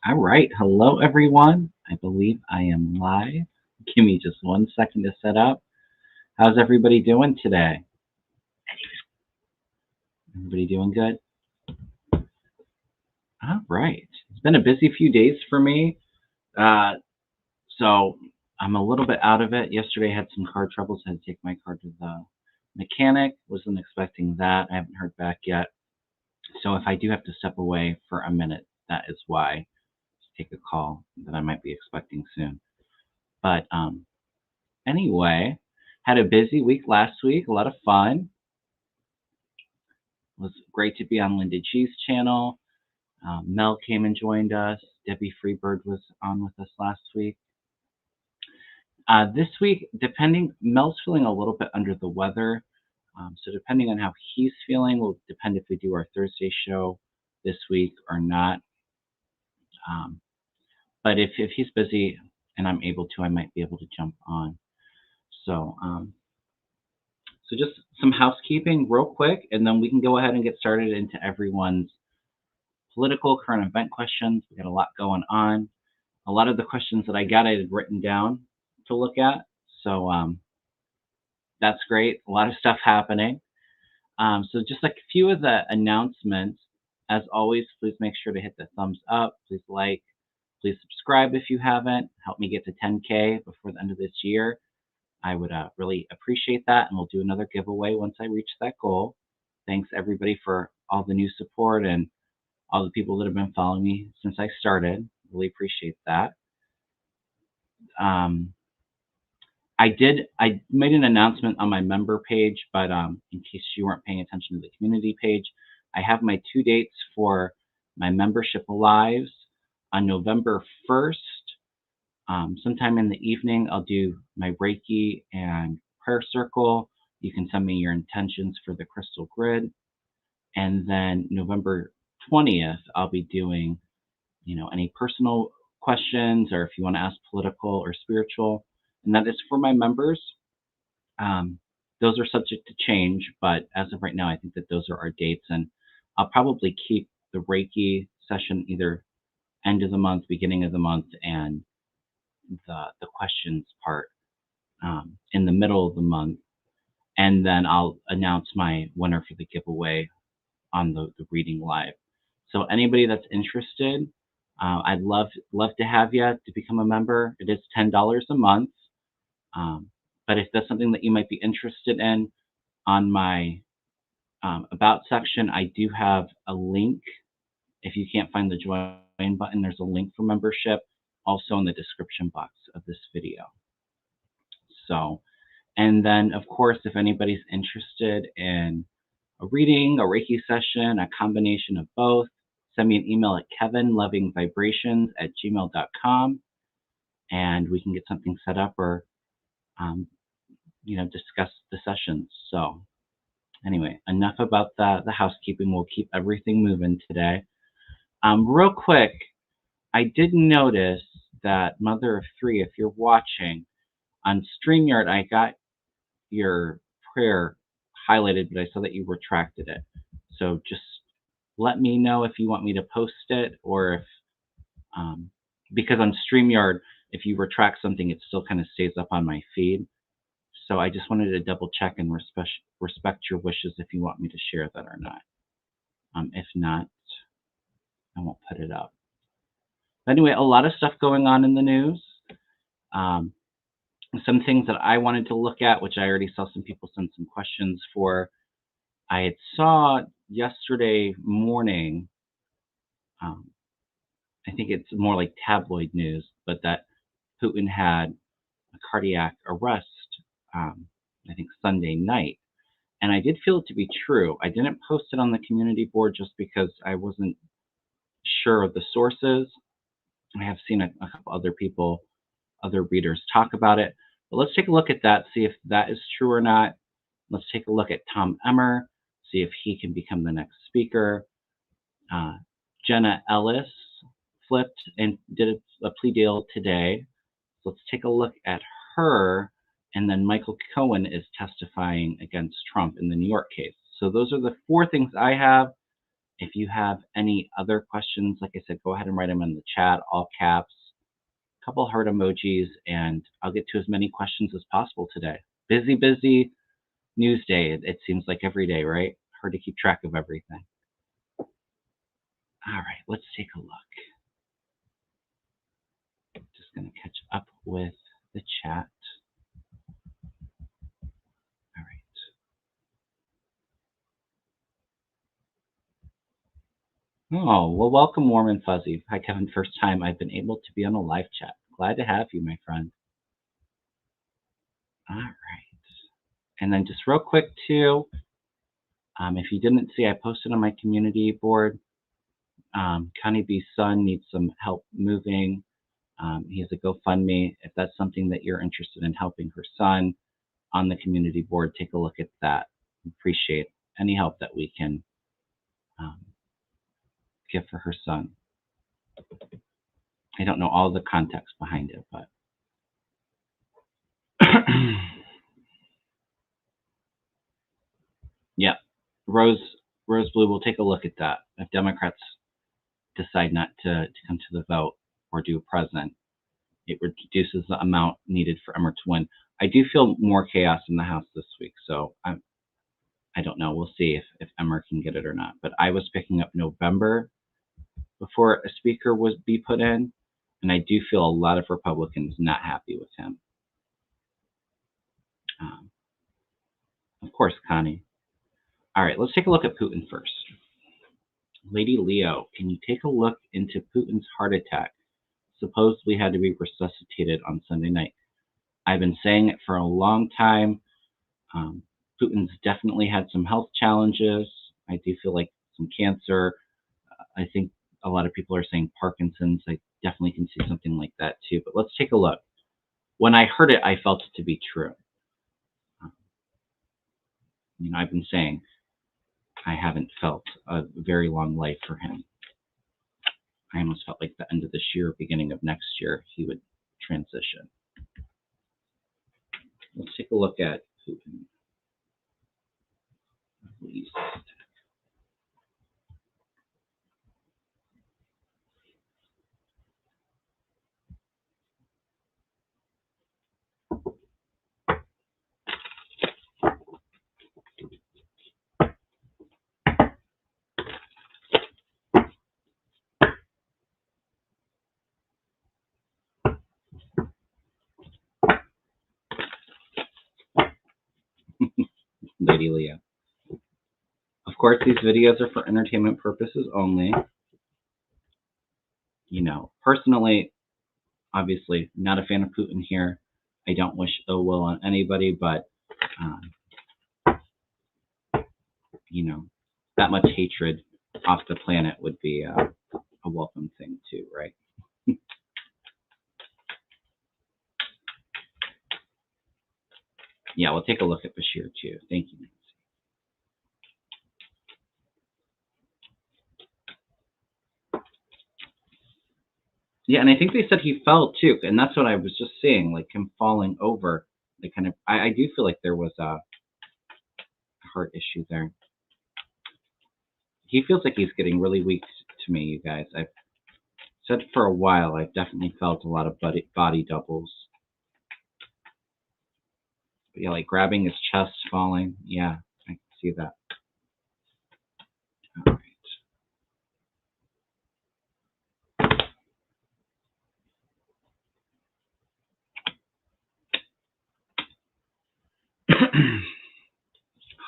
All right. Hello, everyone. I believe I am live. Give me just 1 second to set up. How's everybody doing today? Everybody doing good? All right. It's been a busy few days for me. Uh, so I'm a little bit out of it. Yesterday I had some car troubles. I had to take my car to the mechanic. Wasn't expecting that. I haven't heard back yet. So if I do have to step away for a minute, that is why. Just take a call that I might be expecting soon. But anyway, had a busy week last week, a lot of fun. It was great to be on Linda G's channel. Mel came and joined us. Debbie Freebird was on with us last week. This week, Mel's feeling a little bit under the weather. So depending on how he's feeling will depend if we do our Thursday show this week or not. Um, but if he's busy and I'm able to, I might be able to jump on. So So just some housekeeping real quick, and then we can go ahead and get started into everyone's political current event questions. We got a lot going on. A lot of the questions that I got, I had written down to look at. So that's great. A lot of stuff happening. So just like a few of the announcements, as always, please make sure to hit the thumbs up. Please like, please subscribe if you haven't. Help me get to 10K before the end of this year. I would really appreciate that, and we'll do another giveaway once I reach that goal. Thanks everybody for all the new support and all the people that have been following me since I started. Really appreciate that. Um, I made an announcement on my member page, but in case you weren't paying attention to the community page, I have my 2 dates for my membership lives on November 1st. Sometime in the evening, I'll do my Reiki and prayer circle. You can send me your intentions for the crystal grid. And then November 20th, I'll be doing, any personal questions or if you want to ask political or spiritual. And that is for my members. Those are subject to change, but as of right now, I think that those are our dates. And I'll probably keep the Reiki session either end of the month, beginning of the month, and the questions part in the middle of the month, and then I'll announce my winner for the giveaway on the reading live. So anybody that's interested, I'd love to have you to become a member. It is $10 a month, but if that's something that you might be interested in, on my about section, I do have a link. If you can't find the join button, there's a link for membership also in the description box of this video. So, and then of course, if anybody's interested in a reading, a Reiki session, a combination of both, send me an email at kevinlovingvibrations@gmail.com, and we can get something set up or, discuss the sessions. So anyway, enough about the housekeeping. We'll keep everything moving today. Real quick, I did notice that Mother of Three, if you're watching on StreamYard, I got your prayer highlighted, but I saw that you retracted it. So just let me know if you want me to post it, or if, because on StreamYard, if you retract something, it still kind of stays up on my feed. So I just wanted to double check and respect your wishes if you want me to share that or not. If not, I won't put it up. But anyway, a lot of stuff going on in the news. Some things that I wanted to look at, which I already saw some people send some questions for. I had saw yesterday morning, I think it's more like tabloid news, but that Putin had a cardiac arrest, I think Sunday night. And I did feel it to be true. I didn't post it on the community board just because I wasn't sure of the sources. I have seen a couple other readers talk about it. But let's take a look at that, see if that is true or not. Let's take a look at Tom Emmer, see if he can become the next speaker. Jenna Ellis flipped and did a plea deal today. So let's take a look at her. And then Michael Cohen is testifying against Trump in the New York case. So those are the 4 things I have. If you have any other questions, like I said, go ahead and write them in the chat, all caps, a couple heart emojis, and I'll get to as many questions as possible today. Busy news day, it seems like every day, right? Hard to keep track of everything. All right, let's take a look. Just going to catch up with the chat. All right. Oh, well, welcome, Warm and Fuzzy. Hi, Kevin. First time I've been able to be on a live chat. Glad to have you, my friend. All right. And then just real quick, too, if you didn't see, I posted on my community board, Connie B's son needs some help moving. He has a GoFundMe. If that's something that you're interested in helping her son on the community board, take a look at that. Appreciate any help that we can give for her son. I don't know all the context behind it, but yeah, Rose Blue, we'll take a look at that. If Democrats decide not to come to the vote or do a president, it reduces the amount needed for Emmer to win. I do feel more chaos in the House this week, so I don't know. We'll see if Emmer can get it or not. But I was picking up November before a speaker was be put in, and I do feel a lot of Republicans not happy with him. Of course, Connie. All right, let's take a look at Putin first. Lady Leo, can you take a look into Putin's heart attack? Supposedly had to be resuscitated on Sunday night. I've been saying it for a long time. Putin's definitely had some health challenges. I do feel like some cancer. I think a lot of people are saying Parkinson's. I definitely can see something like that too. But let's take a look. When I heard it, I felt it to be true. I've been saying I haven't felt a very long life for him. I almost felt like the end of this year, beginning of next year, he would transition. Let's take a look at Putin. Please. Lady Leah. Of course, these videos are for entertainment purposes only. Personally, obviously, not a fan of Putin here. I don't wish ill will on anybody, but, that much hatred off the planet would be a welcome thing too, right? Yeah, we'll take a look at Beshear too. Thank you, Nancy. Yeah, and I think they said he fell too, and that's what I was just seeing, like him falling over. They kind of, I do feel like there was a heart issue there. He feels like he's getting really weak to me, you guys. I've said for a while, I've definitely felt a lot of body doubles. But yeah, like grabbing his chest, falling. Yeah, I can see that. All right.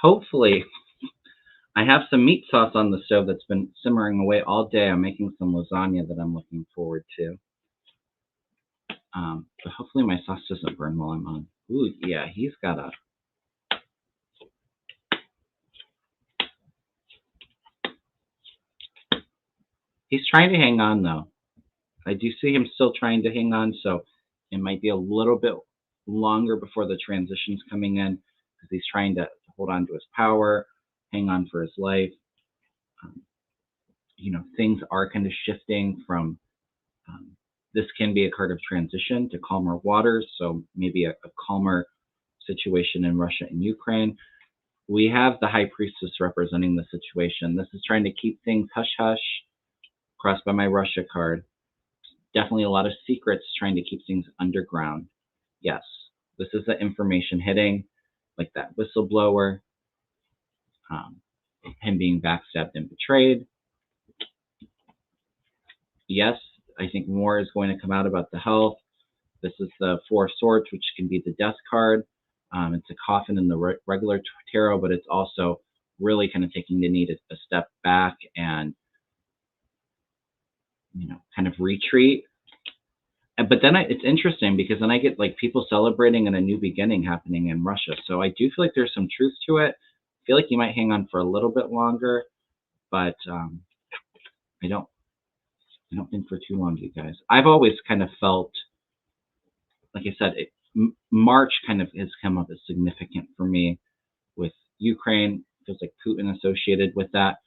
Hopefully, I have some meat sauce on the stove that's been simmering away all day. I'm making some lasagna that I'm looking forward to. But hopefully my sauce doesn't burn while I'm on. Ooh, yeah, he's got a... He's trying to hang on, though. I do see him still trying to hang on, so it might be a little bit longer before the transition's coming in, because he's trying to hold on to his power, hang on for his life. Things are kind of shifting from... this can be a card of transition to calmer waters, so maybe a calmer situation in Russia and Ukraine. we have the high priestess representing the situation. This is trying to keep things hush-hush, crossed by my Russia card. Definitely a lot of secrets, trying to keep things underground. Yes, this is the information hitting, like that whistleblower, him being backstabbed and betrayed. Yes, I think more is going to come out about the health. This is the Four of Swords, which can be the death card. It's a coffin in the regular tarot, but it's also really kind of taking the need a step back and, kind of retreat. But then it's interesting because then I get like people celebrating and a new beginning happening in Russia. So I do feel like there's some truth to it. I feel like you might hang on for a little bit longer, but I don't think for too long, you guys. I've always kind of felt, like I said, March kind of has come up as significant for me with Ukraine. Feels like Putin associated with that.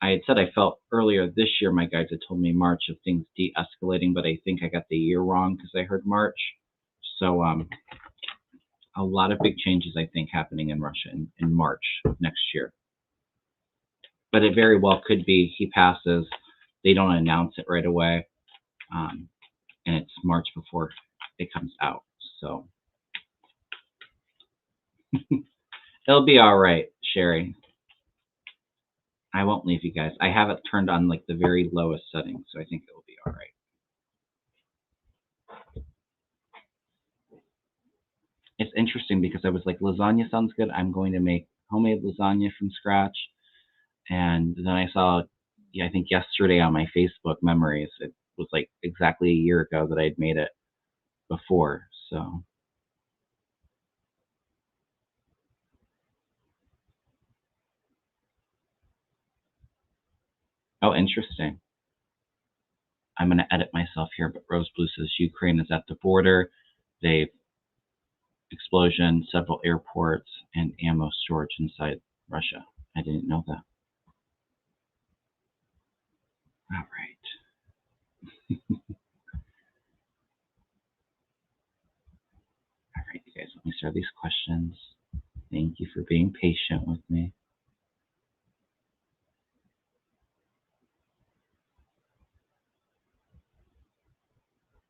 I had said I felt earlier this year, my guides had told me March of things de-escalating, but I think I got the year wrong because I heard March. So a lot of big changes, I think, happening in Russia in March of next year. But it very well could be he passes, they don't announce it right away, and it's March before it comes out. So it'll be all right, Sherry. I won't leave you guys. I have it turned on like the very lowest setting, so I think it will be all right. It's interesting because I was like, lasagna sounds good. I'm going to make homemade lasagna from scratch. And then I saw, I think yesterday on my Facebook memories, it was like exactly a year ago that I'd made it before. So oh, interesting. I'm going to edit myself here, but Rose Blue says Ukraine is at the border. They've explosion, several airports, and ammo storage inside Russia. I didn't know that. All right. All right, you guys, let me start these questions. Thank you for being patient with me.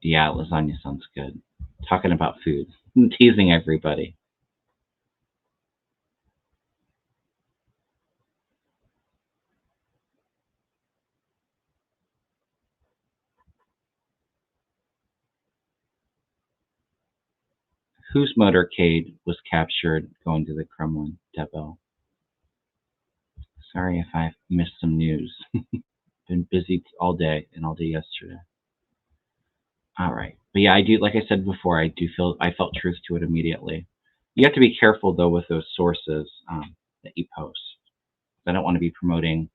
Yeah, lasagna sounds good. Talking about food. I'm teasing everybody. Whose motorcade was captured going to the Kremlin, Debo? Sorry if I missed some news. Been busy all day and all day yesterday. All right. But yeah, I do, like I said before, I felt truth to it immediately. You have to be careful though with those sources that you post. I don't want to be promoting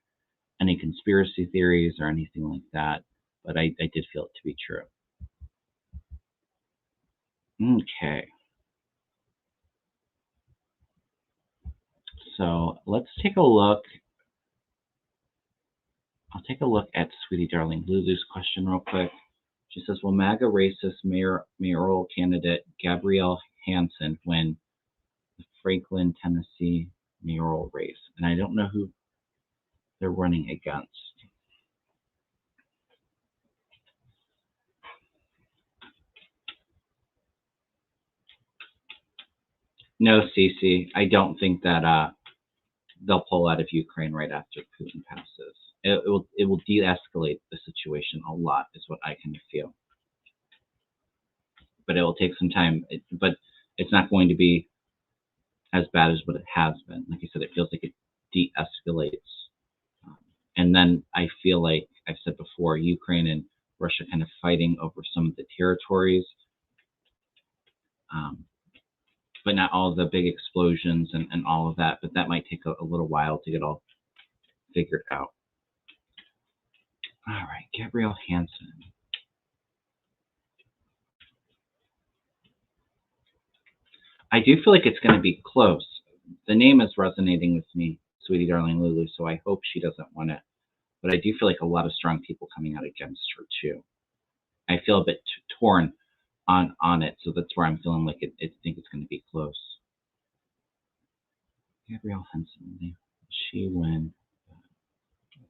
any conspiracy theories or anything like that, but I did feel it to be true. Okay. So let's take a look. I'll take a look at Sweetie Darling Lulu's question real quick. She says, will MAGA racist mayoral candidate Gabrielle Hansen win the Franklin, Tennessee mayoral race? And I don't know who they're running against. No, Cece, I don't think that they'll pull out of Ukraine right after Putin passes. It will de-escalate the situation a lot, is what I kind of feel. But it will take some time. But it's not going to be as bad as what it has been. Like I said, it feels like it de-escalates. And then I feel like I've said before, Ukraine and Russia kind of fighting over some of the territories, but not all the big explosions and all of that. But that might take a little while to get all figured out. All right, Gabrielle Hansen. I do feel like it's going to be close. The name is resonating with me, Sweetie Darling Lulu, so I hope she doesn't win it. But I do feel like a lot of strong people coming out against her too. I feel a bit torn on it, so that's where I'm feeling like I think it's going to be close. Gabrielle Hansen, she win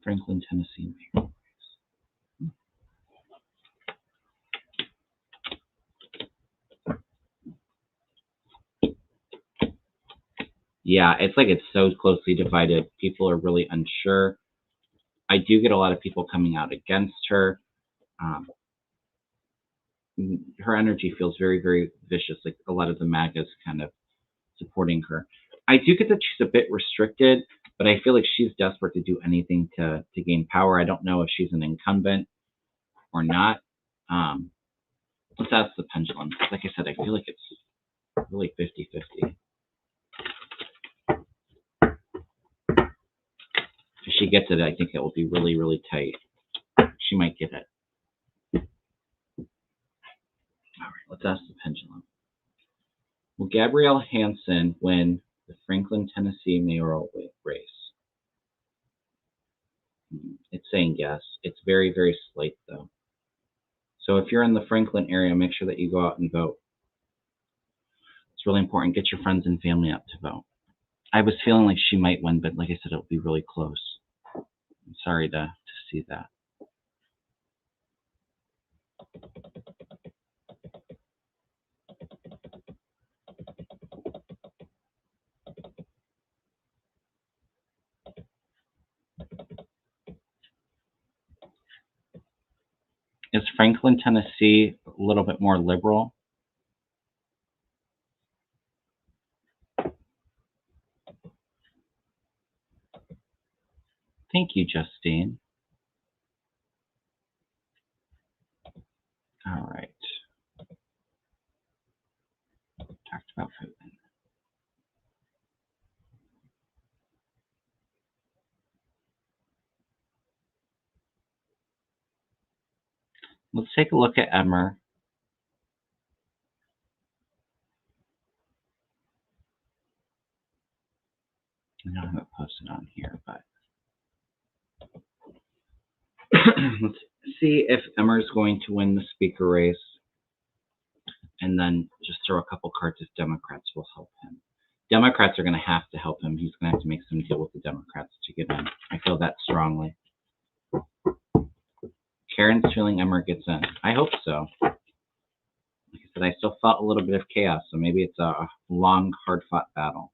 Franklin, Tennessee mayoral race. Yeah, it's like it's so closely divided. People are really unsure. I do get a lot of people coming out against her. Her energy feels very, very vicious, like a lot of the MAGAs kind of supporting her. I do get that she's a bit restricted, but I feel like she's desperate to do anything to gain power. I don't know if she's an incumbent or not. Let's ask the pendulum. Like I said, I feel like it's really 50-50. If she gets it, I think it will be really, really tight. She might get it. All right, let's ask the pendulum. Will Gabrielle Hansen win the Franklin, Tennessee mayoral race? It's saying yes. It's very, very slight, though. So if you're in the Franklin area, make sure that you go out and vote. It's really important. Get your friends and family out to vote. I was feeling like she might win, but like I said, it'll be really close. I'm sorry to see that. Is Franklin, Tennessee a little bit more liberal? Thank you, Justine. All right. Talked about Putin. Let's take a look at Emmer. I don't have it posted on here, but let's see if Emmer is going to win the speaker race, and then just throw a couple cards if Democrats will help him. Democrats are going to have to help him. He's going to have to make some deal with the Democrats to get in. I feel that strongly. Karen's feeling Emmer gets in. I hope so. Like I said, I still felt a little bit of chaos, so maybe it's a long, hard-fought battle.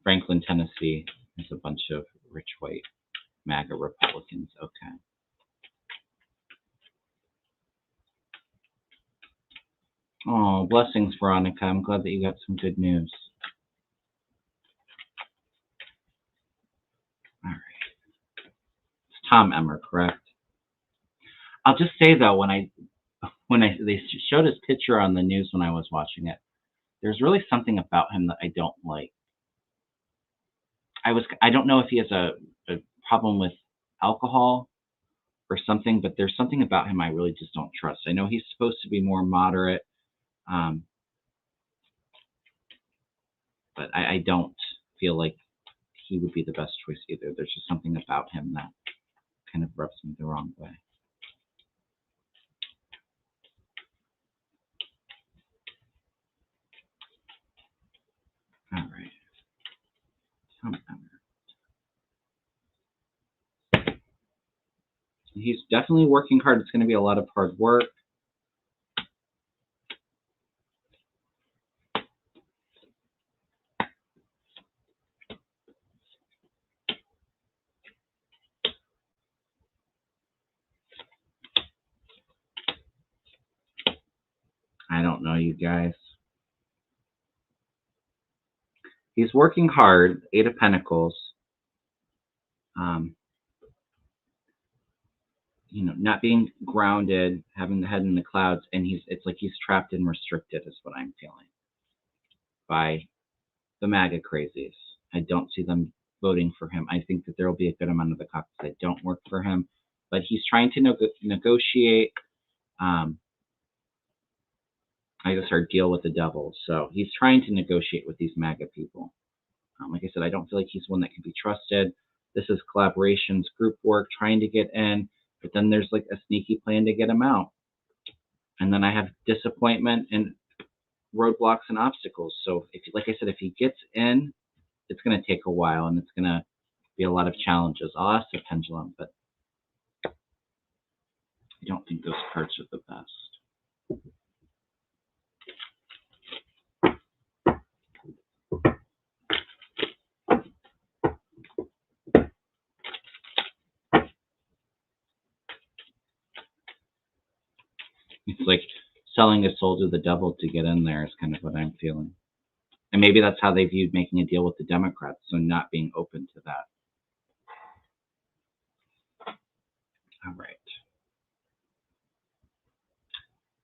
Franklin, Tennessee is a bunch of rich white MAGA Republicans. Okay. Oh, blessings, Veronica. I'm glad that you got some good news. All right. It's Tom Emmer, correct? I'll just say though, they showed his picture on the news when I was watching it, there's really something about him that I don't like. I don't know if he has a problem with alcohol or something, but there's something about him I really just don't trust. I know he's supposed to be more moderate, but I don't feel like he would be the best choice either. There's just something about him that kind of rubs me the wrong way. All right. Tom Emmer. He's definitely working hard. It's going to be a lot of hard work. I don't know, you guys. He's working hard. 8 of Pentacles. Not being grounded, having the head in the clouds, and it's like he's trapped and restricted is what I'm feeling by the MAGA crazies. I don't see them voting for him. I think that there will be a good amount of the caucus that don't work for him, but he's trying to negotiate. I just heard deal with the devil. So he's trying to negotiate with these MAGA people. Like I said, I don't feel like he's one that can be trusted. This is collaborations, group work, trying to get in, but then there's like a sneaky plan to get him out. And then I have disappointment and roadblocks and obstacles. So, if, like I said, if he gets in, it's going to take a while, and it's going to be a lot of challenges. I'll ask the pendulum, but I don't think those cards are the best. It's like selling a soul to the devil to get in there is kind of what I'm feeling. And maybe that's how they viewed making a deal with the Democrats, so not being open to that. All right.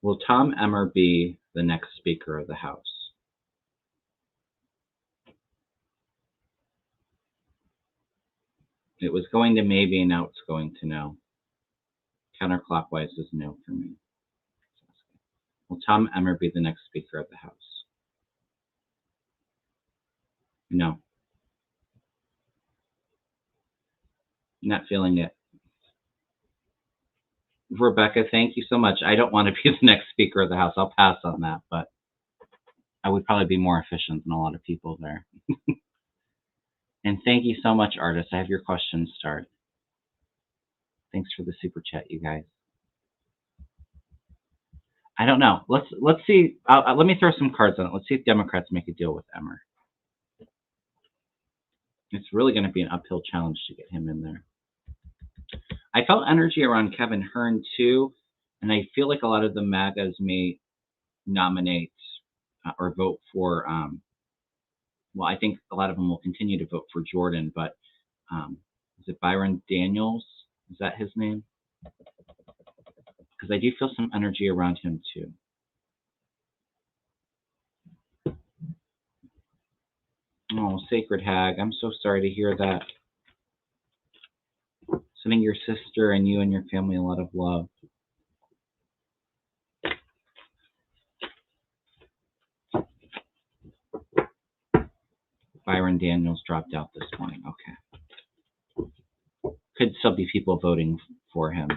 Will Tom Emmer be the next Speaker of the House? It was going to maybe, and now it's going to no. Counterclockwise is no for me. Will Tom Emmer be the next Speaker of the House? No. Not feeling it. Rebecca, thank you so much. I don't want to be the next Speaker of the House. I'll pass on that, but I would probably be more efficient than a lot of people there. And thank you so much, artists. I have your questions start. Thanks for the super chat, you guys. I don't know. Let's see. Let me throw some cards on it. Let's see if Democrats make a deal with Emmer. It's really going to be an uphill challenge to get him in there. I felt energy around Kevin Hearn too, and I feel like a lot of the MAGAs may nominate or vote for. Well, I think a lot of them will continue to vote for Jordan, but is it Byron Daniels? Is that his name? Because I do feel some energy around him too. Oh, Sacred Hag, I'm so sorry to hear that. Sending your sister and you and your family a lot of love. Byron Daniels dropped out this morning. Okay. Could still be people voting for him.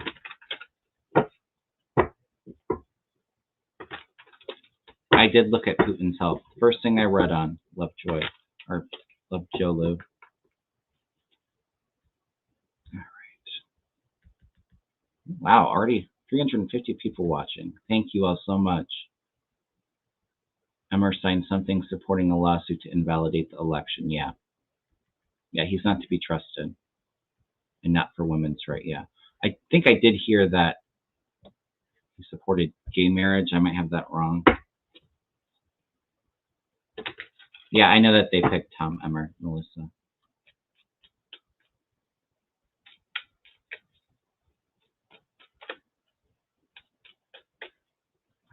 I did look at Putin's health. First thing I read on Lovejoy, or Lovejoy. All right. Wow, already 350 people watching. Thank you all so much. Emmer signed something supporting a lawsuit to invalidate the election. Yeah. Yeah, he's not to be trusted. And not for women's right. Yeah. I think I did hear that he supported gay marriage. I might have that wrong. Yeah, I know that they picked Tom Emmer, Melissa. All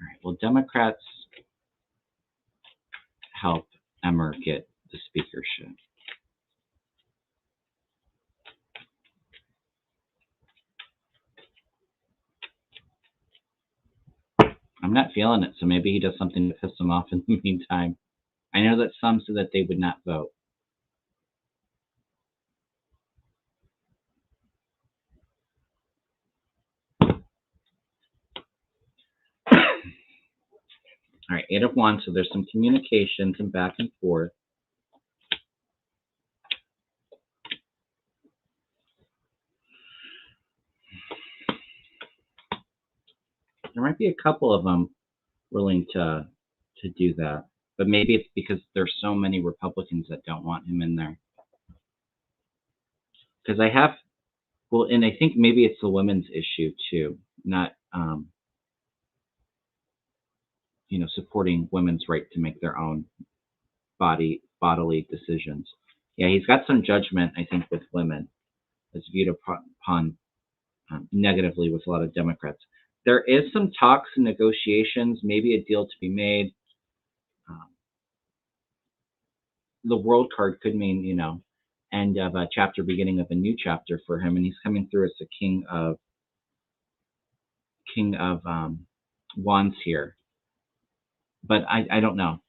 right. Will Democrats help Emmer get the speakership? I'm not feeling it, so maybe he does something to piss him off in the meantime. I know that some said that they would not vote. All right, 8 of Wands, so there's some communications and back and forth. There might be a couple of them willing to do that, but maybe it's because there's so many Republicans that don't want him in there. Because I have, well, and I think maybe it's the women's issue too, not, supporting women's right to make their own bodily decisions. Yeah, he's got some judgment, I think, with women. It's viewed upon negatively with a lot of Democrats. There is some talks and negotiations, maybe a deal to be made. The World card could mean, end of a chapter, beginning of a new chapter for him, and he's coming through as the king of Wands here. But I don't know.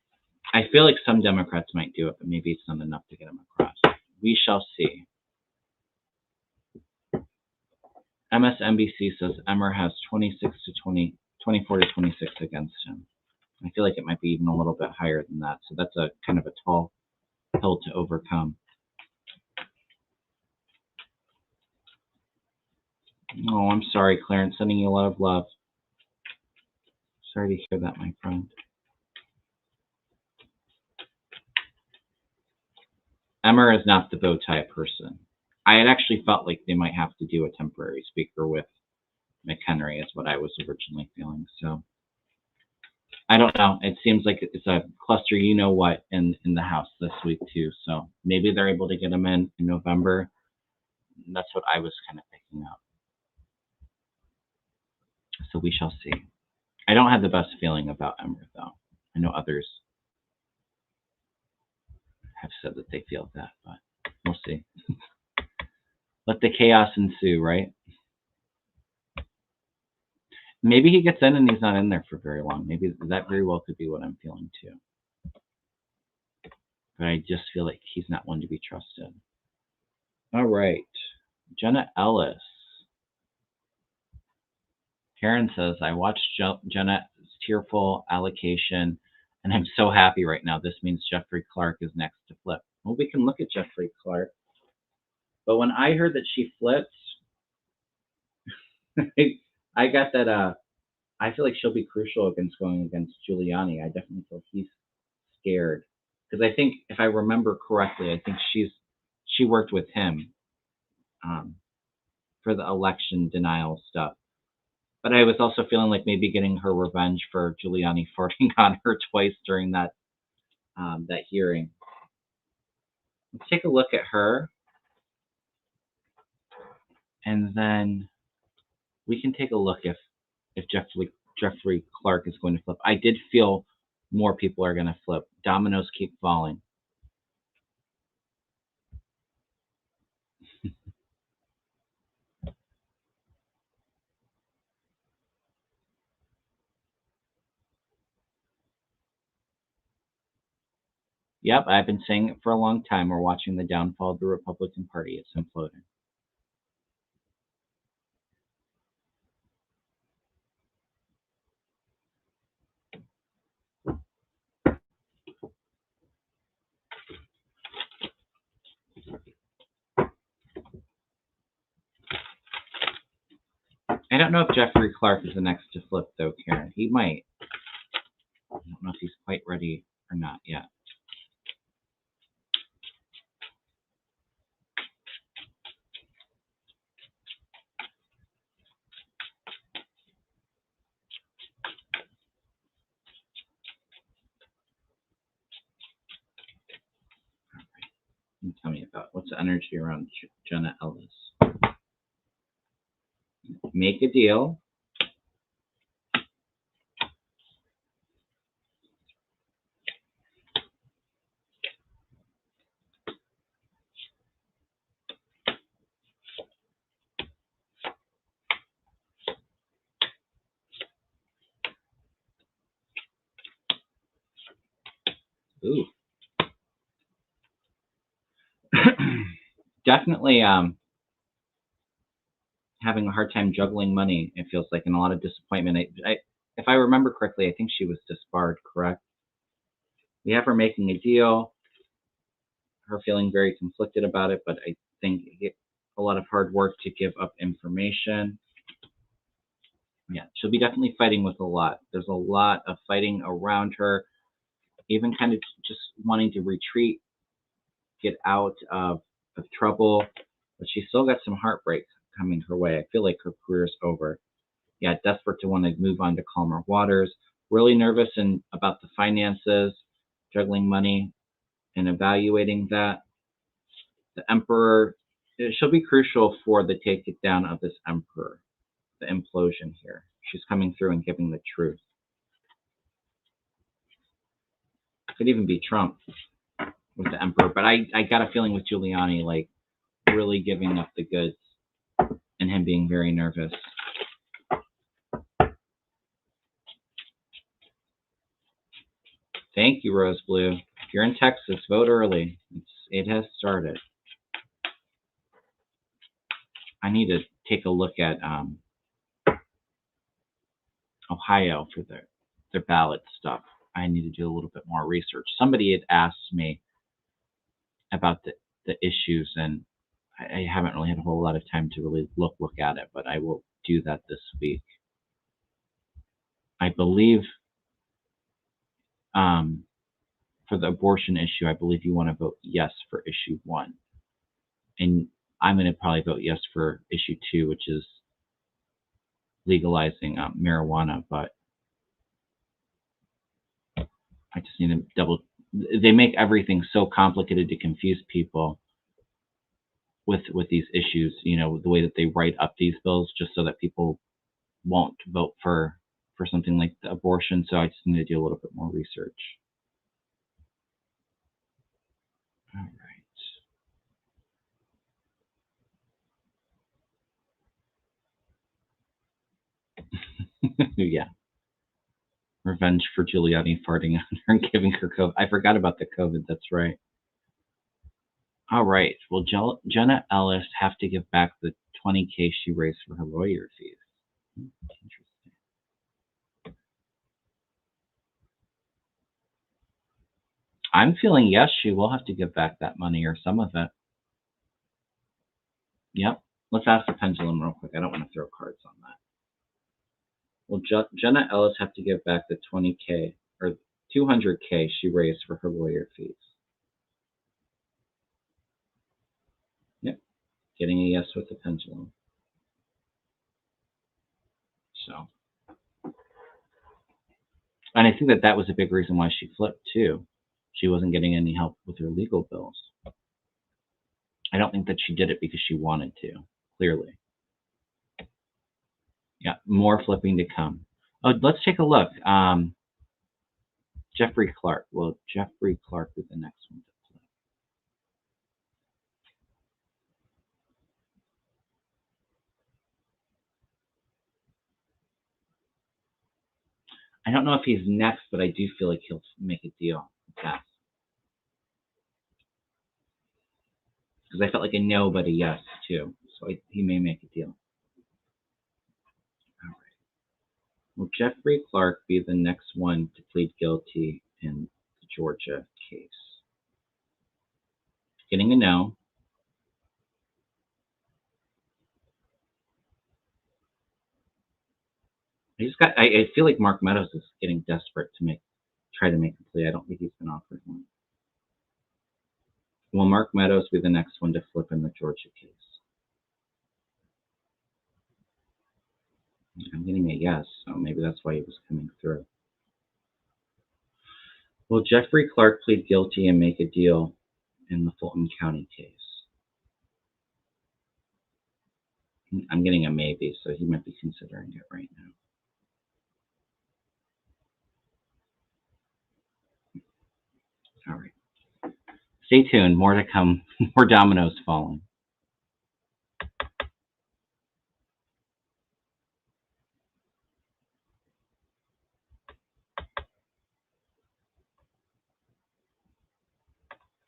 I feel like some Democrats might do it, but maybe it's not enough to get him across. We shall see. MSNBC says Emmer has 24 to 26 against him. I feel like it might be even a little bit higher than that. So that's a kind of a tall hill to overcome. Oh, I'm sorry, Clarence. Sending you a lot of love. Sorry to hear that, my friend. Emmer is not the bow tie person. I had actually felt like they might have to do a temporary speaker with McHenry, is what I was originally feeling. So I don't know. It seems like it's a cluster, you know what, in the House this week too. So maybe they're able to get them in November. That's what I was kind of picking up. So we shall see. I don't have the best feeling about Emmer, though. I know others have said that they feel that, but we'll see. Let the chaos ensue, right? Maybe he gets in and he's not in there for very long. Maybe that very well could be what I'm feeling too. But I just feel like he's not one to be trusted. All right. Jenna Ellis. Karen says, I watched Jenna's tearful allocation, and I'm so happy right now. This means Jeffrey Clark is next to flip. Well, we can look at Jeffrey Clark. But when I heard that she flips, I got that I feel like she'll be crucial against going against Giuliani. I definitely feel he's scared. Because I think, if I remember correctly, I think she worked with him for the election denial stuff. But I was also feeling like maybe getting her revenge for Giuliani farting on her twice during that hearing. Let's take a look at her, and then we can take a look if Jeffrey Clark is going to flip. I did feel more people are going to flip. Dominoes keep falling. Yep, I've been saying it for a long time. We're watching the downfall of the Republican Party. It's imploding. I don't know if Jeffrey Clark is the next to flip, though, Karen. He might. I don't know if he's quite ready or not yet. Tell me about what's the energy around Jenna Ellis. Make a deal. Ooh. Definitely having a hard time juggling money, it feels like, and a lot of disappointment. If I remember correctly, I think she was disbarred, correct? We have her making a deal, her feeling very conflicted about it, but I think a lot of hard work to give up information. Yeah, she'll be definitely fighting with a lot. There's a lot of fighting around her, even kind of just wanting to retreat, get out of trouble, but she's still got some heartbreak coming her way. I feel like her career's over. Yeah, desperate to want to move on to calmer waters. Really nervous about the finances, juggling money, and evaluating that. The Emperor, she'll be crucial for the takedown of this Emperor, the implosion here. She's coming through and giving the truth. Could even be Trump with the Emperor, but I got a feeling with Giuliani, like really giving up the goods and him being very nervous. Thank you, Rose Blue. If you're in Texas, vote early. It has started. I need to take a look at Ohio for their ballot stuff. I need to do a little bit more research. Somebody had asked me about the issues, and I haven't really had a whole lot of time to really look at it, but I will do that this week. I believe for the abortion issue, I believe you want to vote yes for issue 1. And I'm going to probably vote yes for issue 2, which is legalizing marijuana, but I just need to they make everything so complicated to confuse people with these issues, the way that they write up these bills, just so that people won't vote for something like the abortion. So I just need to do a little bit more research. All right. Yeah. Revenge for Giuliani farting on her and giving her COVID. I forgot about the COVID. That's right. All right. Will Jenna Ellis have to give back the $20K she raised for her lawyer fees? Interesting. I'm feeling yes, she will have to give back that money or some of it. Yep. Let's ask the pendulum real quick. I don't want to throw cards on that. Will Jenna Ellis have to give back the $20K or $200K she raised for her lawyer fees? Yep. Getting a yes with the pendulum. So, and I think that was a big reason why she flipped too. She wasn't getting any help with her legal bills. I don't think that she did it because she wanted to, clearly. Yeah, more flipping to come. Oh, let's take a look. Jeffrey Clark. Will Jeffrey Clark be the next one to flip? I don't know if he's next, but I do feel like he'll make a deal. Yes. Because I felt like a no, but a yes, too. So he may make a deal. All right. Will Jeffrey Clark be the next one to plead guilty in the Georgia case? Getting a no. I feel like Mark Meadows is getting desperate to try to make a plea. I don't think he's been offered one. Will Mark Meadows be the next one to flip in the Georgia case? I'm getting a yes, so maybe that's why he was coming through. Will Jeffrey Clark plead guilty and make a deal in the Fulton County case? I'm getting a maybe, so he might be considering it right now. All right. Stay tuned. More to come. More dominoes falling.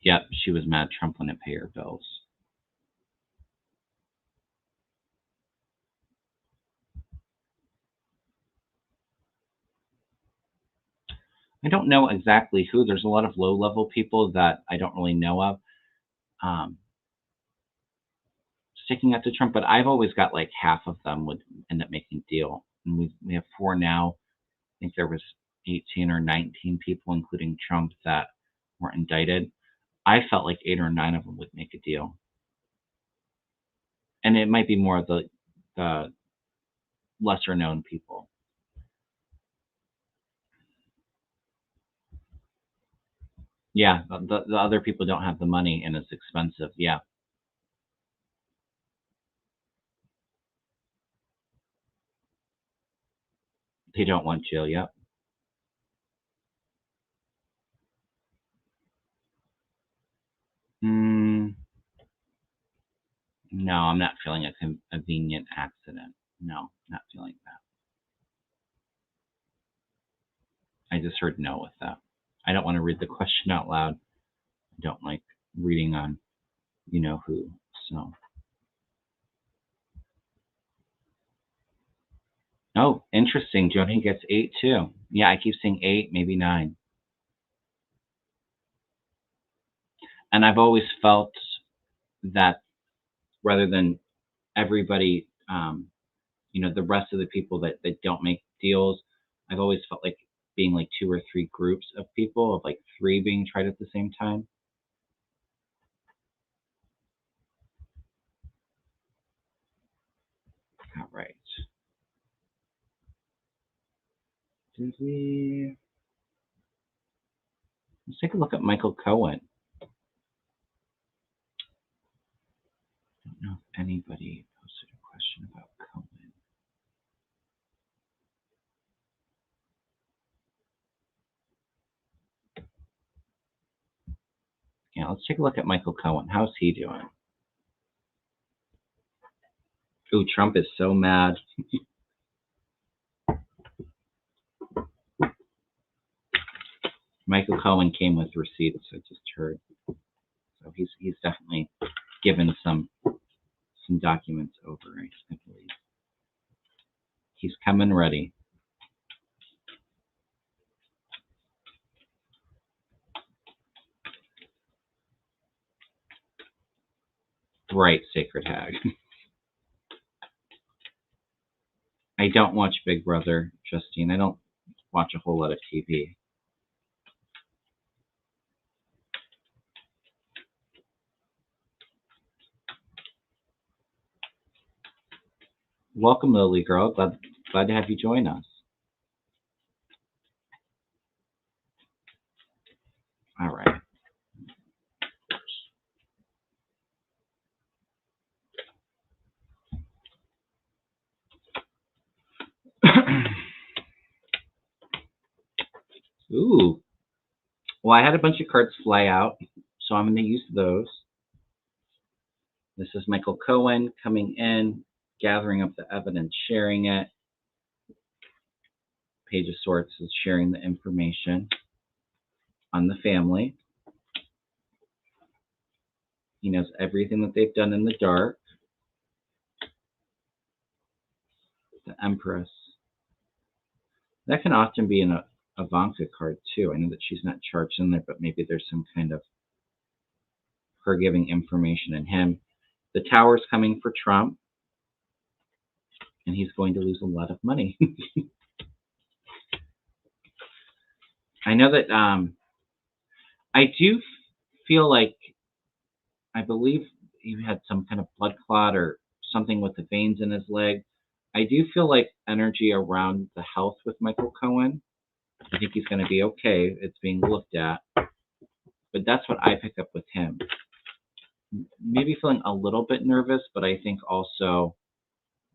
Yep, she was mad Trump wouldn't pay her bills. I don't know exactly who. There's a lot of low-level people that I don't really know of sticking up to Trump, but I've always got like half of them would end up making a deal. And we have 4 now. I think there was 18 or 19 people, including Trump, that were indicted. I felt like 8 or 9 of them would make a deal. And it might be more of the lesser-known people. Yeah, the other people don't have the money and it's expensive. Yeah. They don't want jail. Yep. No, I'm not feeling a convenient accident. No, not feeling that. I just heard no with that. I don't want to read the question out loud. I don't like reading on you know who. So Oh, interesting. Joni gets 8 too. Yeah, I keep saying 8, maybe 9. And I've always felt that rather than everybody, the rest of the people that don't make deals, I've always felt like being like two or three groups of people, of like three being tried at the same time. All right. Did we? Let's take a look at Michael Cohen. I don't know if anybody posted a question about Cohen. Yeah, let's take a look at Michael Cohen. How's he doing? Ooh, Trump is so mad. Michael Cohen came with receipts, I just heard. So he's definitely given some documents over, I believe. He's coming ready. Right, Sacred Hag. I don't watch Big Brother, Justine. I don't watch a whole lot of TV. Welcome, Lily Girl. Glad to have you join us. All right. Ooh. Well, I had a bunch of cards fly out, so I'm going to use those. This is Michael Cohen coming in, gathering up the evidence, sharing it. Page of Swords is sharing the information on the family. He knows everything that they've done in the dark. The Empress. That can often be an Ivanka card too. I know that she's not charged in there, but maybe there's some kind of her giving information in him. The Tower's coming for Trump, and he's going to lose a lot of money. I know that I do feel like, I believe he had some kind of blood clot or something with the veins in his leg. I do feel like energy around the health with Michael Cohen. I think he's going to be okay. It's being looked at. But that's what I pick up with him. Maybe feeling a little bit nervous, but I think also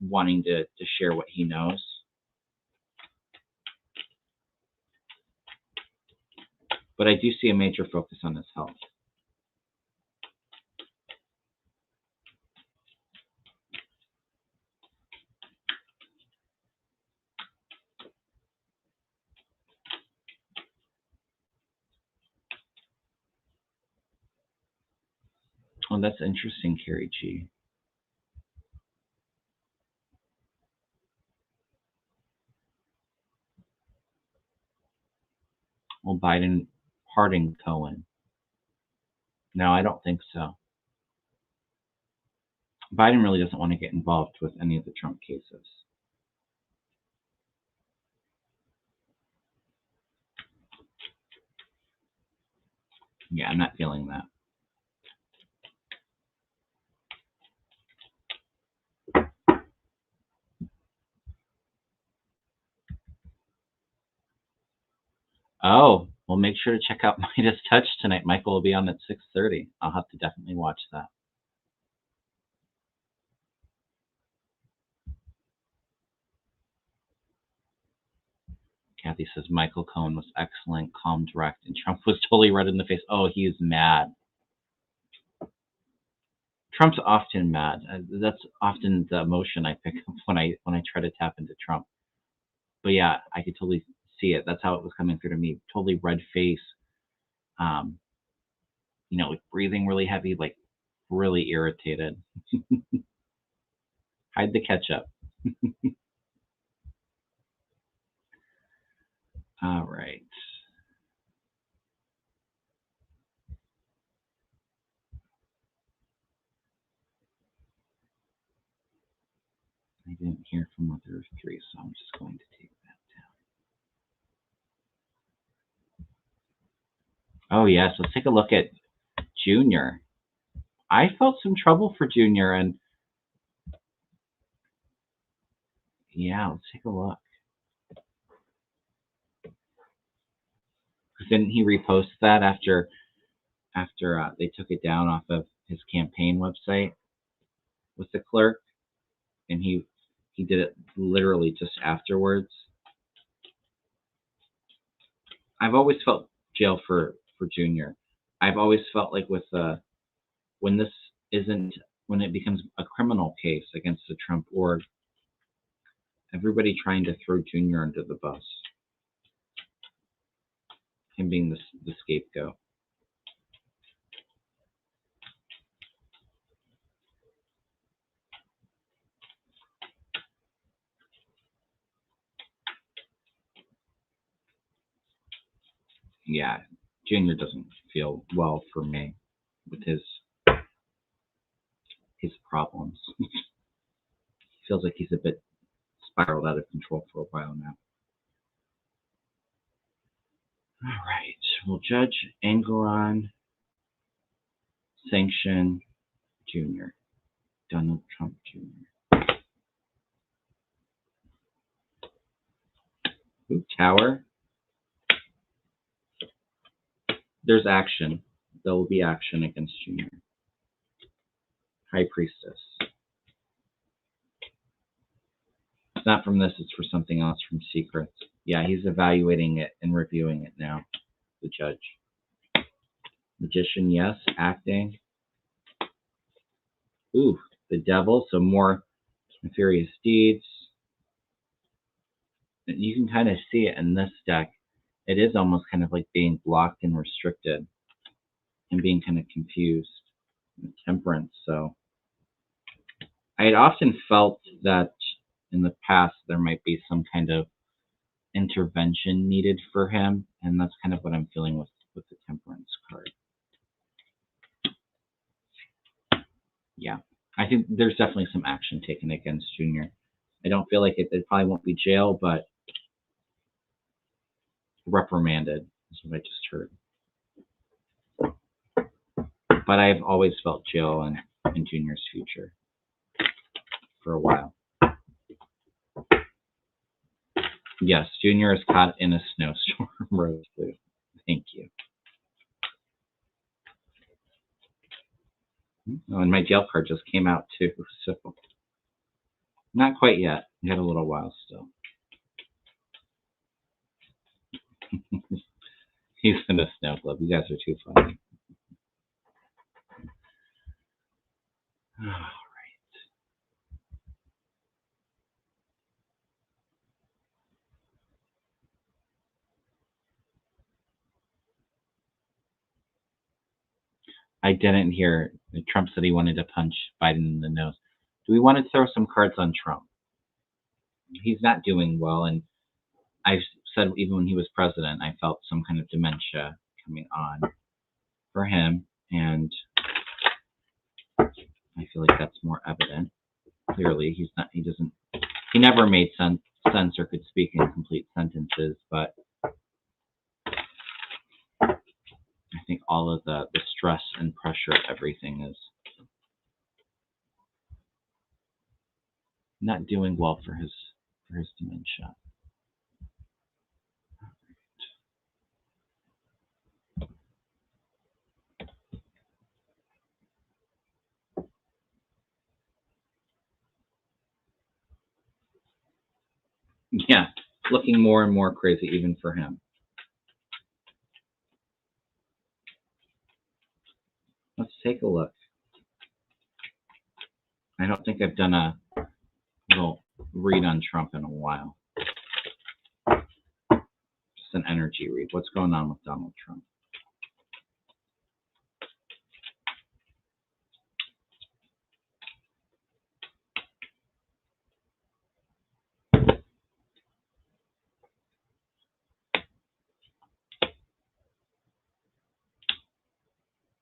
wanting to share what he knows. But I do see a major focus on his health. Oh, that's interesting, Carrie G. Well, Biden pardoned Cohen. No, I don't think so. Biden really doesn't want to get involved with any of the Trump cases. Yeah, I'm not feeling that. Oh, well, make sure to check out Midas Touch tonight. Michael will be on at 6:30. I'll have to definitely watch that. Kathy says Michael Cohen was excellent, calm, direct, and Trump was totally red in the face. Oh, he is mad. Trump's often mad. That's often the emotion I pick up when I try to tap into Trump. But yeah, I could totally see it. That's how it was coming through to me. Totally red face. Um, like breathing really heavy, like really irritated. Hide the ketchup. I didn't hear from mother of three, so I'm just going to take that down. Oh, yes. Let's take a look at Junior. I felt some trouble for Junior, and yeah, let's take a look. Didn't he repost that after they took it down off of his campaign website with the clerk? And he did it literally just afterwards. I've always felt jail for Junior. I've always felt like with when it becomes a criminal case against the Trump org, everybody trying to throw Junior under the bus, him being the scapegoat. Yeah, Junior doesn't feel well for me with his problems. He feels like he's a bit spiraled out of control for a while now. All right. Will Judge Engoron sanction Junior? Donald Trump Jr. Ooh, Tower. There's action. There will be action against Junior. High Priestess. It's not from this, it's for something else from Secrets. Yeah, he's evaluating it and reviewing it now, the judge. Magician, yes. Acting. Ooh, the Devil, so more nefarious deeds. You can kind of see it in this deck. It is almost kind of like being blocked and restricted and being kind of confused. Temperance, so I had often felt that in the past there might be some kind of intervention needed for him, and that's kind of what I'm feeling with the Temperance card. Yeah, I think there's definitely some action taken against Junior. I don't feel like it probably won't be jail, but reprimanded is what I just heard. But I've always felt jail in Junior's future for a while. Yes, Junior is caught in a snowstorm. Rose Blue. Thank you. Oh, and my jail card just came out too, so not quite yet. We got a little while still. He's in a snow globe. You guys are too funny. All right. I didn't hear Trump said he wanted to punch Biden in the nose. Do we want to throw some cards on Trump? He's not doing well, and I've said even when he was president, I felt some kind of dementia coming on for him, and I feel like that's more evident. Clearly, he never made sense or could speak in complete sentences, but I think all of the stress and pressure of everything is not doing well for his dementia. Yeah, looking more and more crazy even for him. Let's take a look. I don't think I've done a little read on Trump in a while. Just an energy read. What's going on with Donald Trump?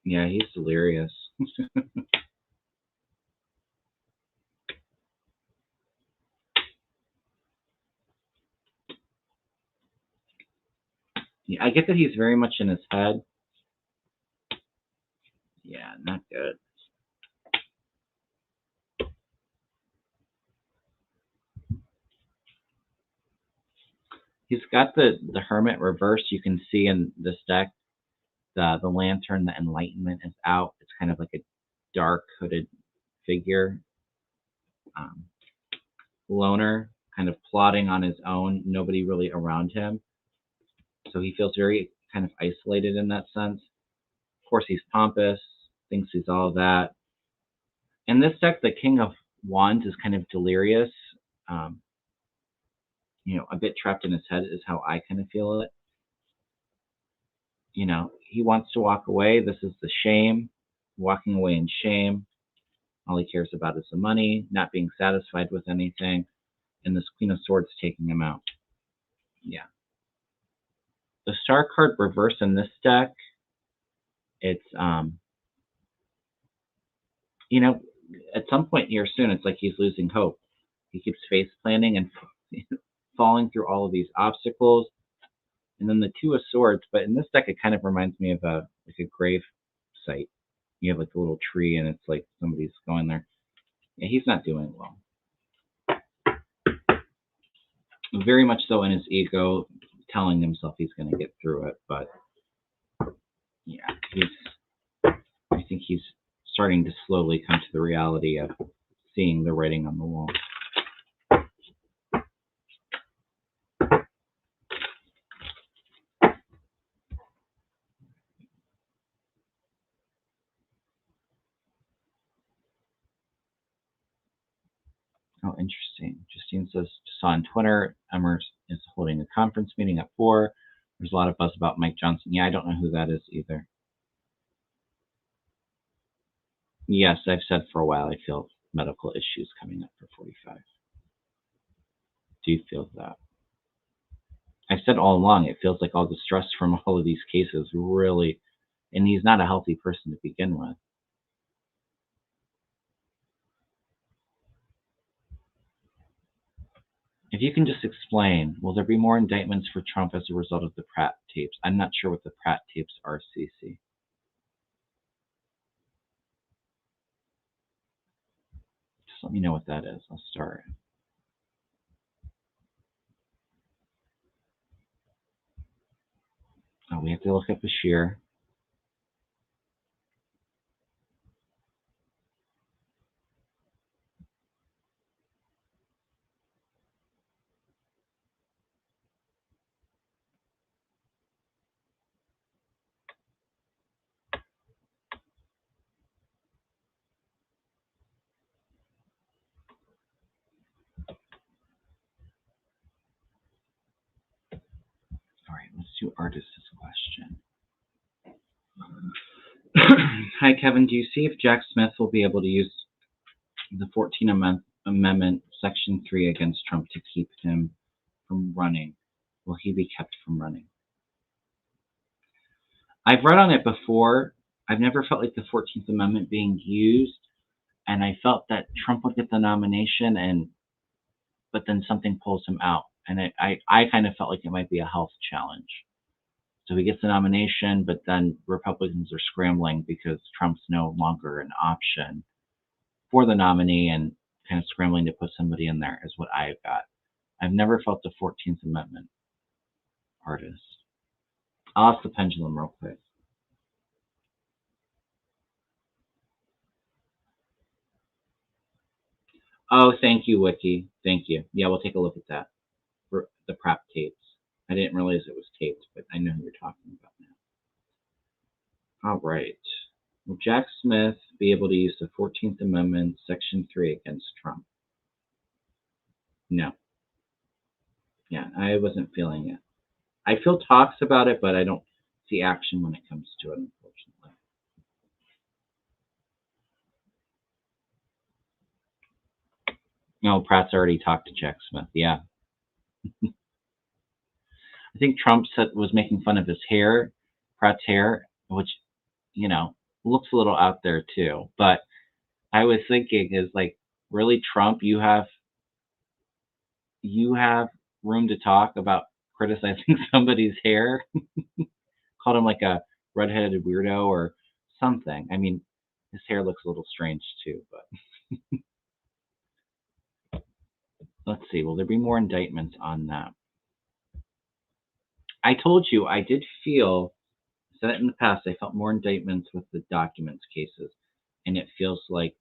Yeah, he's delirious. Yeah, I get that he's very much in his head. Yeah, not good. He's got the Hermit reversed. You can see in this deck the lantern, the enlightenment is out. It's kind of like a dark hooded figure. Um, Loner, kind of plodding on his own, nobody really around him. So he feels very kind of isolated in that sense. Of course, he's pompous, thinks he's all that. In this deck, the King of Wands is kind of delirious, um, a bit trapped in his head is how I kind of feel it. He wants to walk away. This is the shame, walking away in shame. All he cares about is the money, not being satisfied with anything. And this Queen of Swords taking him out. Yeah. The Star card reverse in this deck, it's, at some point here soon, it's like he's losing hope. He keeps face planting and falling through all of these obstacles. And then the Two of Swords, but in this deck, it kind of reminds me of a grave site. You have like a little tree, and it's like somebody's going there. Yeah, he's not doing well. Very much so in his ego, telling himself he's going to get through it. But yeah, I think he's starting to slowly come to the reality of seeing the writing on the wall. Oh, interesting. Justine says, saw on Twitter, Emmer is holding a conference meeting at 4. There's a lot of buzz about Mike Johnson. Yeah, I don't know who that is either. Yes, I've said for a while I feel medical issues coming up for 45. Do you feel that? I've said all along, it feels like all the stress from all of these cases really, and he's not a healthy person to begin with. If you can just explain, will there be more indictments for Trump as a result of the Pratt tapes? I'm not sure what the Pratt tapes are, CC. Just let me know what that is. I'll start. Oh, we have to look up Beshear. All right, let's do Artist's question. Hi, Kevin. Do you see if Jack Smith will be able to use the 14th Amendment, Section 3 against Trump to keep him from running? Will he be kept from running? I've read on it before. I've never felt like the 14th Amendment being used, and I felt that Trump would get the nomination, but then something pulls him out, and I kind of felt like it might be a health challenge. So he gets the nomination, but then Republicans are scrambling because Trump's no longer an option for the nominee, and kind of scrambling to put somebody in there is what I've got. I've never felt the 14th Amendment artist. I'll ask the pendulum real quick. Oh, thank you, Wiki. Thank you. Yeah, we'll take a look at that. For the prep tapes. I didn't realize it was taped, but I know who you're talking about now. All right. Will Jack Smith be able to use the 14th Amendment, Section 3 against Trump? No. Yeah, I wasn't feeling it. I feel talks about it, but I don't see action when it comes to it, unfortunately. No, Pratt's already talked to Jack Smith. Yeah. I think Trump was making fun of his hair, Pratt's hair, which, looks a little out there too. But I was thinking is like, really, Trump, you have room to talk about criticizing somebody's hair, called him like a redheaded weirdo or something. I mean, his hair looks a little strange too, but let's see. Will there be more indictments on that? I told you I did feel, said it in the past, I felt more indictments with the documents cases, and it feels like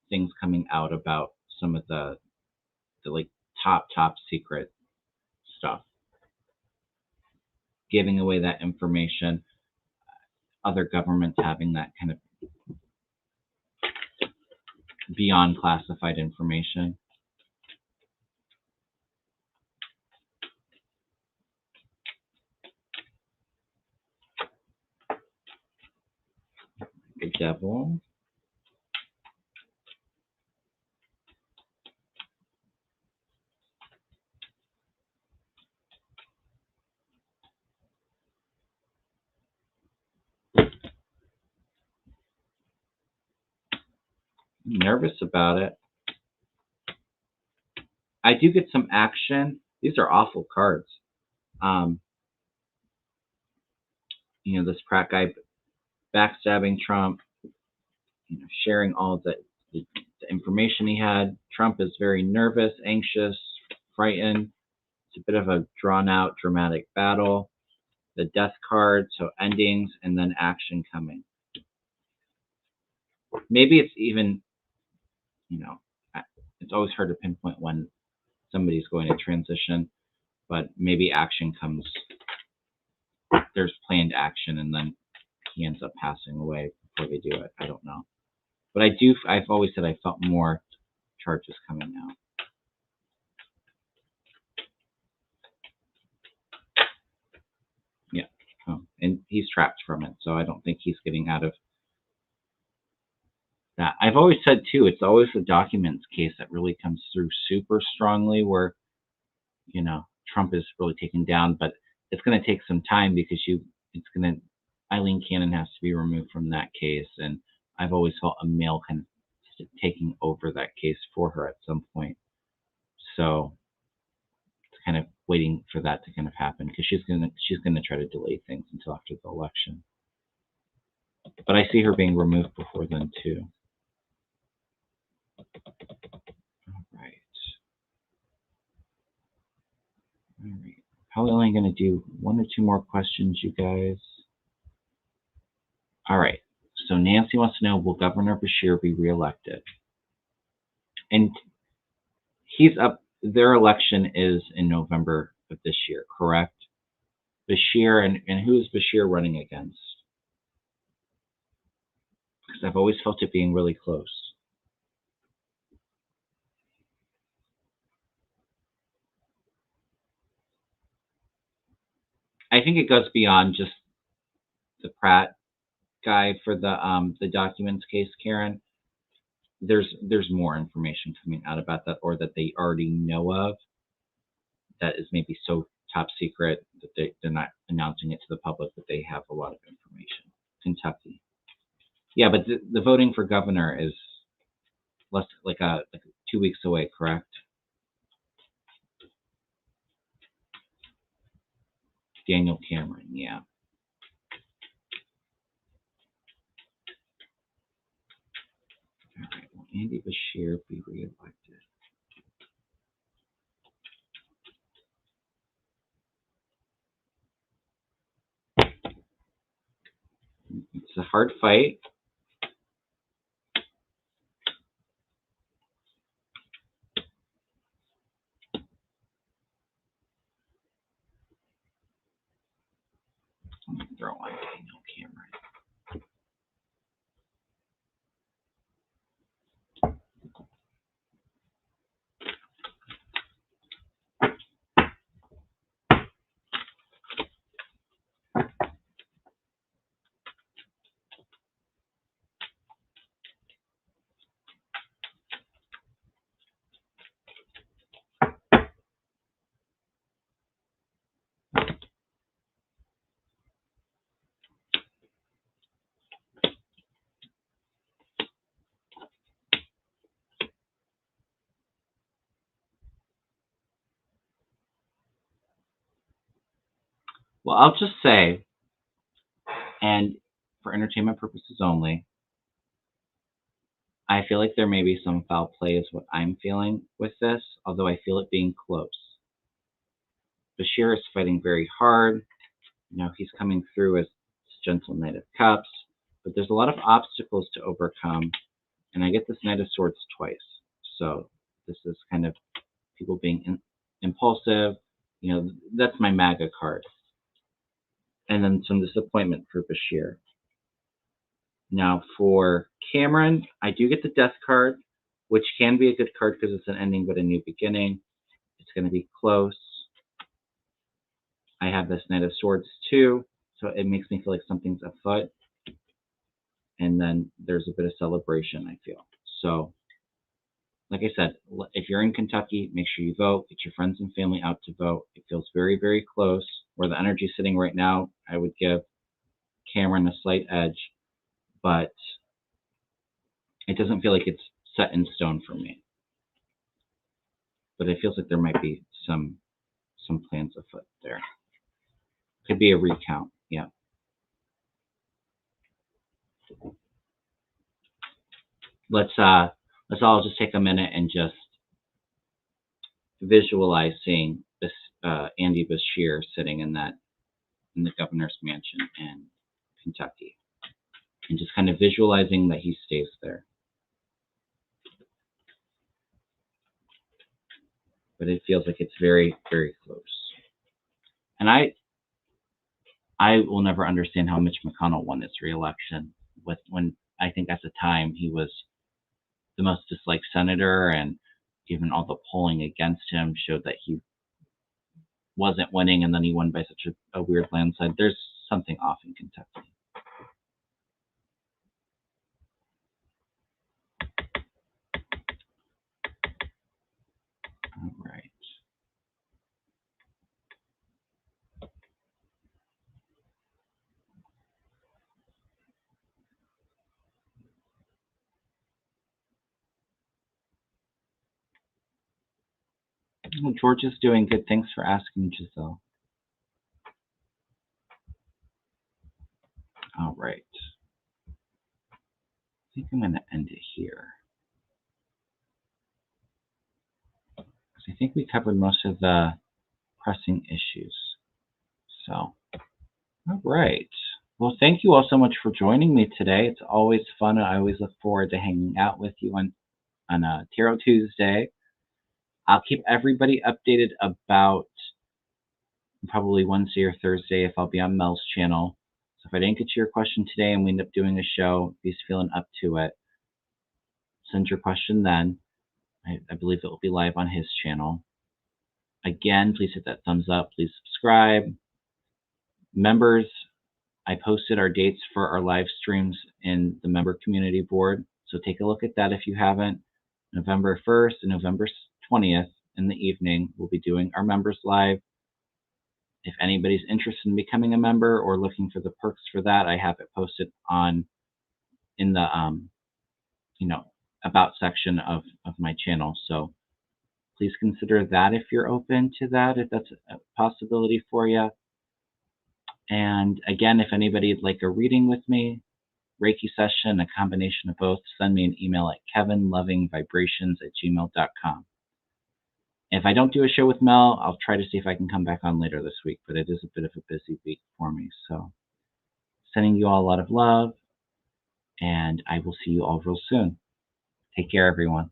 things coming out about some of the like top secret stuff, giving away that information, other governments having that kind of beyond classified information. The devil. I'm nervous about it. I do get some action. These are awful cards. This Pratt guy backstabbing Trump, sharing all the information he had. Trump is very nervous, anxious, frightened. It's a bit of a drawn-out, dramatic battle. The death card, so endings, and then action coming. Maybe it's even, it's always hard to pinpoint when somebody's going to transition, but maybe action comes. There's planned action, and then he ends up passing away before they do it. I don't know. But I've always said I felt more charges coming out. Yeah. And he's trapped from it, so I don't think he's getting out of that. I've always said, too, it's always the documents case that really comes through super strongly where, Trump is really taken down, but it's going to take some time because Eileen Cannon has to be removed from that case, and I've always felt a male kind of taking over that case for her at some point. So it's kind of waiting for that to kind of happen because she's gonna try to delay things until after the election. But I see her being removed before then too. All right. Probably only going to do one or two more questions, you guys. All right. So Nancy wants to know, will Governor Beshear be reelected? And he's up. Their election is in November of this year, correct? Beshear, and who is Beshear running against? Because I've always felt it being really close. I think it goes beyond just the Pratt guy for the documents case, Karen. There's more information coming out about that, or that they already know of, that is maybe so top secret that they're not announcing it to the public, but they have a lot of information. Kentucky. Yeah, but the voting for governor is less like 2 weeks away, correct? Daniel Cameron, yeah. All right, will Andy Beshear be reelected? It's a hard fight. Let me throw on Daniel Cameron. Well, I'll just say, and for entertainment purposes only, I feel like there may be some foul play is what I'm feeling with this, although I feel it being close. Beshear is fighting very hard. He's coming through as this gentle Knight of Cups, but there's a lot of obstacles to overcome, and I get this Knight of Swords twice. So this is kind of people being impulsive. That's my MAGA card. And then some disappointment for Beshear. Now for Cameron, I do get the Death card, which can be a good card because it's an ending but a new beginning. It's going to be close. I have this Knight of Swords too, so it makes me feel like something's afoot. And then there's a bit of celebration, I feel. So, like I said, if you're in Kentucky, make sure you vote. Get your friends and family out to vote. It feels very, very close. Where the energy is sitting right now, I would give Cameron a slight edge, but it doesn't feel like it's set in stone for me. But it feels like there might be some plans afoot there. Could be a recount, yeah. Let's all just take a minute and just visualize seeing this Andy Beshear sitting in the governor's mansion in Kentucky, and just kind of visualizing that he stays there. But it feels like it's very, very close. And I will never understand how Mitch McConnell won this re-election, when I think at the time he was the most disliked senator, and even all the polling against him showed that he wasn't winning, and then he won by such a weird landslide. There's something off in Kentucky. All right. Well, George is doing good. Thanks for asking, Giselle. All right. I think I'm going to end it here, because I think we covered most of the pressing issues. So, all right. Well, thank you all so much for joining me today. It's always fun. I always look forward to hanging out with you on Tarot Tuesday. I'll keep everybody updated about probably Wednesday or Thursday if I'll be on Mel's channel. So if I didn't get to your question today and we end up doing a show, if he's feeling up to it, send your question then. I believe it will be live on his channel. Again, please hit that thumbs up. Please subscribe. Members, I posted our dates for our live streams in the member community board. So take a look at that if you haven't. November 1st and November 20th in the evening, we'll be doing our members live. If anybody's interested in becoming a member or looking for the perks for that, I have it posted in the about section of my channel. So please consider that if you're open to that, if that's a possibility for you. And again, if anybody would like a reading with me, Reiki session, a combination of both, send me an email at kevinlovingvibrations@gmail.com. If I don't do a show with Mel, I'll try to see if I can come back on later this week, but it is a bit of a busy week for me. So sending you all a lot of love, and I will see you all real soon. Take care, everyone.